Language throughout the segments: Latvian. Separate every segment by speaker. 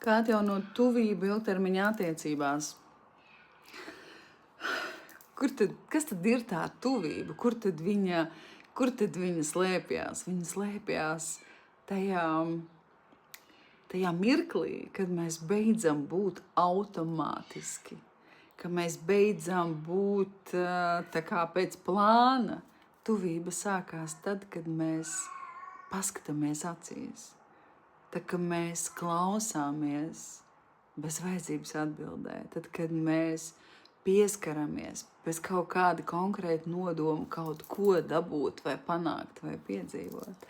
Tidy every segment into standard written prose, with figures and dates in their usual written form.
Speaker 1: Kā atjaunot tuvību ilgtermiņa attiecībās? Kas tad ir tā tuvība? Kur tad viņa slēpjas? Viņa slēpjas tajā mirklī, kad mēs beidzam būt automātiski, ka mēs beidzam būt tā kā pēc plāna. Tuvība sākās tad, kad mēs paskatāmies acīs, tad, kad mēs klausāmies bez vajadzības atbildēt, tad, kad mēs pieskaramies bez kaut kāda konkrēta nodoma kaut ko dabūt vai panākt vai piedzīvot.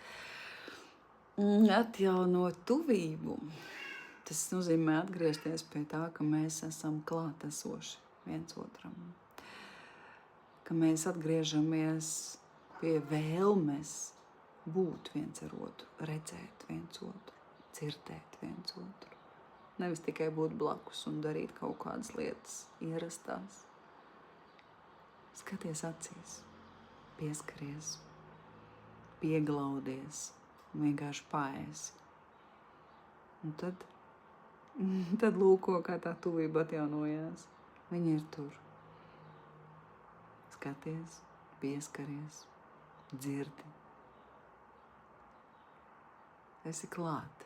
Speaker 1: Atjaunot tuvību, tas nozīmē atgriezties pie tā, ka mēs esam klātesoši viens otram, ka mēs atgriežamies pie vēlmes būt viens ar otru, redzēt viens otru, dzirdēt viens otru. Nevis tikai būt blakus un darīt kaut kādas lietas ierastās. Skaties acīs, pieskaries, pieglaudies, vienkārši paēsi. Un tad lūko, kā tā tuvība atjaunojās. Viņa ir tur. Skaties, pieskaries, dzirdi. Esi klāt.